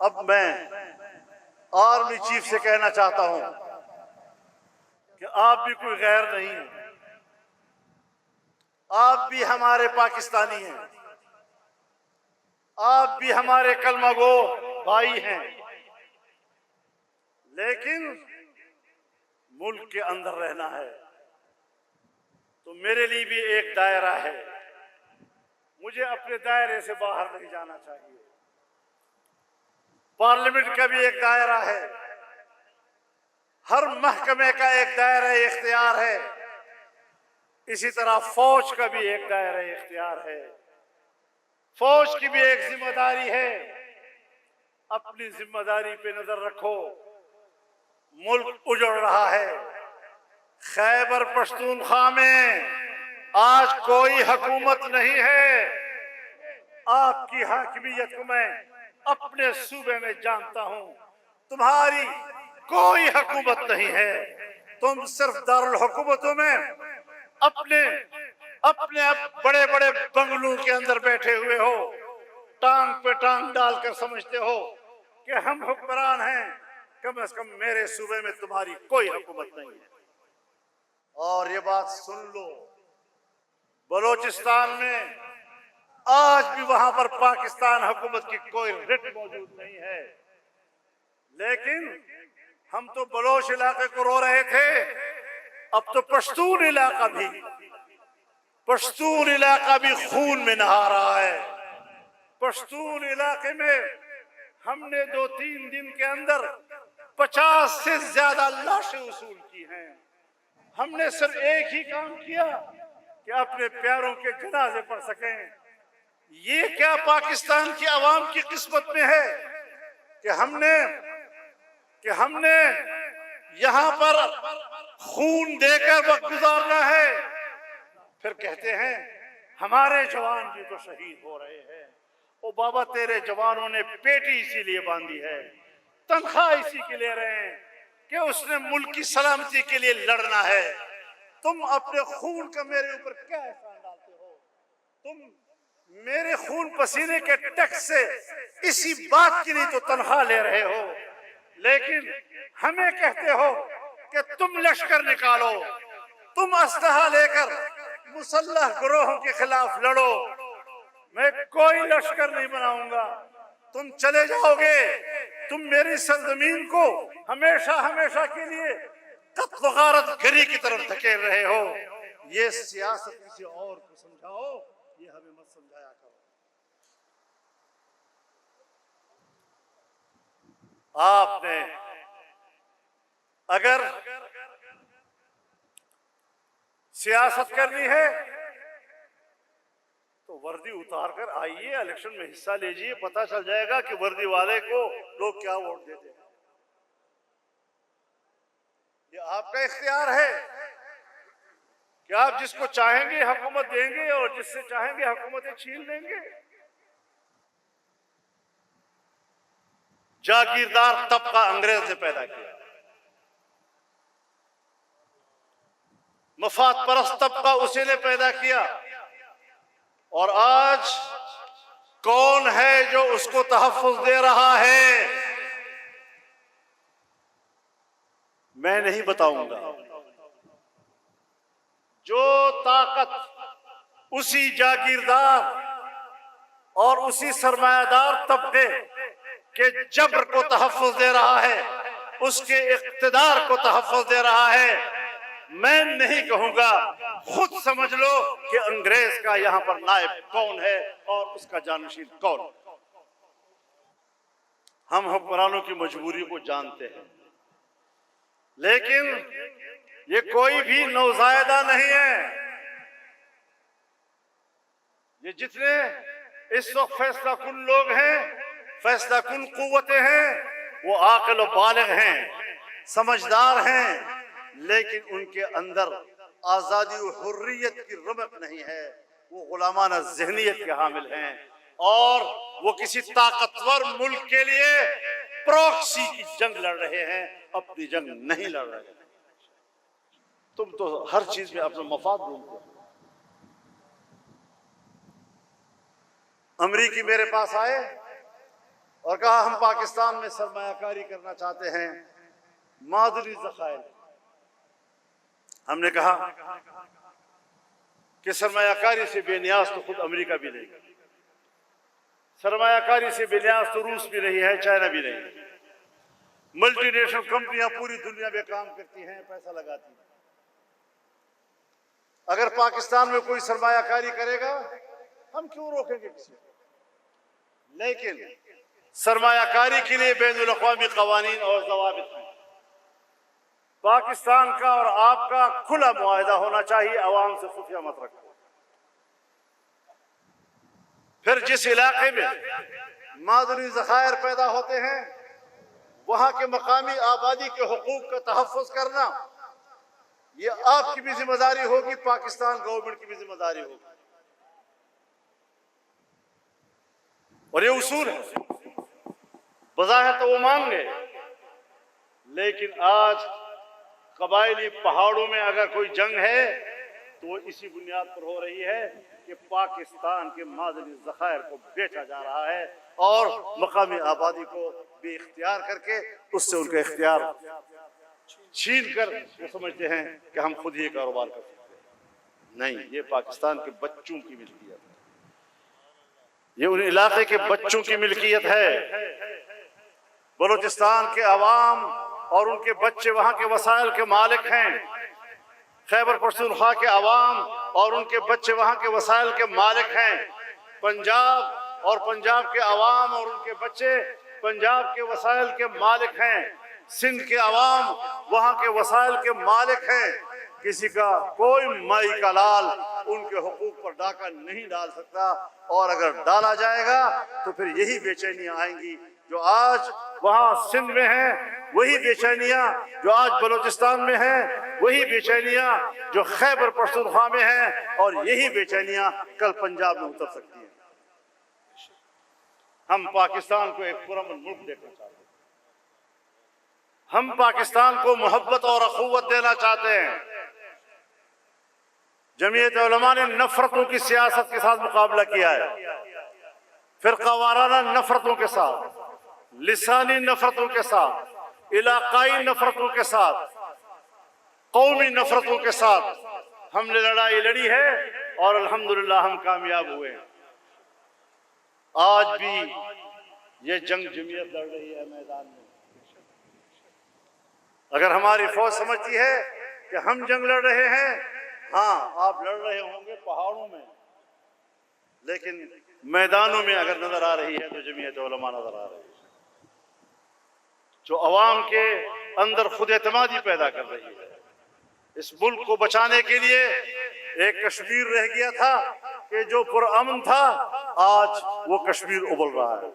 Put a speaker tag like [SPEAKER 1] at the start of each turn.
[SPEAKER 1] अब मैं army chief से कहना चाहता हूं कि आप भी कोई गैर नहीं हैं, आप भी हमारे पाकिस्तानी हैं, आप भी हमारे कलमागो भाई हैं, लेकिन मुल्क के अंदर रहना है तो मेरे लिए भी एक दायरा है, मुझे अपने दायरे से बाहर नहीं जाना चाहिए। पार्लियामेंट का भी एक दायरा है, हर महकमे का एक दायरा इख्तियार है, इसी तरह फौज का भी एक दायरा इख्तियार है। फौज की भी एक जिम्मेदारी है, अपनी जिम्मेदारी पे नजर रखो। मुल्क उजड़ रहा है, खैबर पख्तूनख्वा में आज कोई हुकूमत नहीं है। आपकी हाकिमियत को मैं अपने सूबे में जानता हूं, तुम्हारी कोई हुकूमत नहीं है। तुम सिर्फ दारुल हुकूमतों में अपने बड़े बड़े बंगलों के अंदर बैठे हुए हो, टांग पे टांग डालकर समझते हो कि हम हुक्मरान हैं। कम से कम मेरे सूबे में तुम्हारी कोई हुकूमत नहीं है। और ये बात सुन लो, बलोचिस्तान में आज भी वहां पर पाकिस्तान हुकूमत की कोई रिट मौजूद नहीं है, लेकिन हम तो बलोच इलाके को रो रहे थे, अब तो पश्तून इलाका भी खून में नहा रहा है। पश्तून इलाके में हमने 2-3 दिन के अंदर 50 से ज्यादा लाशें वसूल की हैं। हमने सिर्फ एक ही काम किया कि अपने प्यारों के जनाजे पढ़ सकें। ये क्या पाकिस्तान की आवाम की किस्मत में है कि हमने यहां पर खून देकर वक्त गुजारना है। फिर कहते हैं हमारे जवान भी तो शहीद हो रहे हैं। ओ बाबा, तेरे जवानों ने पेटी इसीलिए बांधी है, तनख्वाह इसी के ले रहे हैं कि उसने मुल्क की सलामती के लिए लड़ना है। तुम अपने खून का मेरे ऊपर क्या एहसान डालते हो? तुम मेरे खून पसीने के टैक्स से इसी बात की नहीं तो तनख्वाह ले रहे हो, लेकिन हमें कहते हो कि तुम लश्कर निकालो, तुम असलहा लेकर मुसल्लह गिरोहों के खिलाफ लड़ो। मैं कोई लश्कर नहीं बनाऊंगा, तुम चले जाओगे। तुम मेरी सरजमीन को हमेशा हमेशा के लिए कत्ल गारत गरी की तरफ धकेल रहे हो। ये सियासत किसी और को समझाओ, ये हमें मत समझाया करो। आपने अगर सियासत करनी है तो वर्दी उतार कर आइए, इलेक्शन में हिस्सा लीजिए, पता चल जाएगा कि वर्दी वाले को लोग क्या वोट देते हैं। ये आपका इख्तियार है कि आप जिसको चाहेंगे हुकूमत देंगे और जिससे चाहेंगे हुकूमतें छीन लेंगे। जागीरदार तबका अंग्रेज ने पैदा किया, मफाद परस्त तबका उसी ने पैदा किया, और आज कौन है जो उसको तहफ्फुज़ दे रहा है? मैं नहीं बताऊंगा। जो ताकत उसी जागीरदार और उसी सरमायादार तबके के जबर को तहफ्फुज़ दे रहा है, उसके इक़्तिदार को तहफ्फुज़ दे रहा है, मैं नहीं कहूंगा। खुद समझ लो कि अंग्रेज का यहां पर नायब कौन है और उसका जानशीन कौन। हम हुक्मरानों की मजबूरी को जानते हैं, लेकिन ये कोई भी नौजायदा नहीं है। ये जितने इस वक्त फैसला कुन लोग हैं, फैसला कुन कुव्वतें हैं, वो आक़िल व बालिग़ हैं, समझदार हैं, लेकिन उनके अंदर आजादी और हुर्रियत की रमक नहीं है। वो गुलामाना ज़हनियत के हामिल हैं और वो किसी ताकतवर मुल्क के लिए प्रॉक्सी की जंग लड़ रहे हैं, अपनी जंग नहीं लड़ रहे। तुम तो हर चीज में अपना मफाद ढूंढते हो। अमरीकी मेरे पास आए और कहा हम पाकिस्तान में सरमायाकारी करना चाहते हैं, मादनी ज़खायर। हमने कहा कि सरमायाकारी से बेनियाज तो खुद अमेरिका भी नहीं, सरमायाकारी से बेनियाज तो रूस भी नहीं है, चाइना भी नहीं। मल्टीनेशनल कंपनियां पूरी दुनिया में काम करती हैं, पैसा लगाती हैं। अगर पाकिस्तान में कोई सरमायाकारी करेगा हम क्यों रोकेंगे किसी को? लेकिन सरमायाकारी के लिए बैनुल अक़वामी क़वानीन और ज़वाबित हैं। पाकिस्तान का और आपका खुला मुआहिदा होना चाहिए, अवाम से खुफिया मत रखो। फिर जिस इलाके में मादनी ज़खायर पैदा होते हैं वहां के मकामी आबादी के हुकूक का तहफ़्फ़ुज़ करना, ये आपकी भी जिम्मेदारी होगी, पाकिस्तान गवर्नमेंट की भी जिम्मेदारी होगी। और ये उसूल है, बज़ाहिर तो वो मान गए, लेकिन आज कबायली पहाड़ों में अगर कोई जंग है तो वो इसी बुनियाद पर हो रही है कि पाकिस्तान के मादनी ज़खायर को बेचा जा रहा है और मकामी आबादी को बेइख्तियार करके उससे उनका इख्तियार छीन कर वो समझते हैं कि हम खुद ही कारोबार कर सकते हैं। नहीं, ये पाकिस्तान के बच्चों की मिल्कियत है, ये उन इलाके के बच्चों की मिल्कियत है। बलूचिस्तान के अवाम और उनके बच्चे वहां के वसाइल के मालिक हैं। खैबर पख्तूनख्वा के अवाम और उनके बच्चे वहां के वसाइल के मालिक हैं। पंजाब और पंजाब के अवाम और उनके बच्चे पंजाब के वसाइल के मालिक हैं। सिंध के अवाम वहां के वसाइल के मालिक हैं। किसी का कोई माई का लाल उनके हुकूक पर डाका नहीं डाल सकता, और अगर डाला जाएगा तो फिर यही बेचैनियां आएंगी जो आज वहां सिंध में हैं, वही बेचैनियां जो आज बलूचिस्तान में हैं, वही बेचैनियां जो खैबर पख्तूनख्वा में हैं, और यही बेचैनियां कल पंजाब में उतर सकती हैं। हम पाकिस्तान को एक पुरअमन मुल्क देखना चाहते हैं, हम पाकिस्तान को मोहब्बत और अखुवत देना चाहते हैं। जमीयत उलमा ने नफरतों की सियासत के साथ मुकाबला किया है, फिरका वाराना नफरतों के साथ, लिसानी नफरतों के साथ, इलाकाई नफरतों के साथ, कौमी नफरतों के साथ हमने लड़ाई लड़ी है और अल्हम्दुलिल्लाह हम कामयाब हुए हैं। आज भी ये जंग जमीयत लड़ रही है मैदान में। अगर हमारी फौज समझती है कि हम जंग लड़ रहे हैं, हाँ आप लड़ रहे होंगे पहाड़ों में, लेकिन मैदानों में अगर नजर आ रही है तो जमीयत उलमा नजर आ रही है, जो अवाम के अंदर खुद एतमादी पैदा कर रही है। इस मुल्क को बचाने के लिए एक कश्मीर रह गया था कि जो पुरअमन था, आज वो कश्मीर उबल रहा है।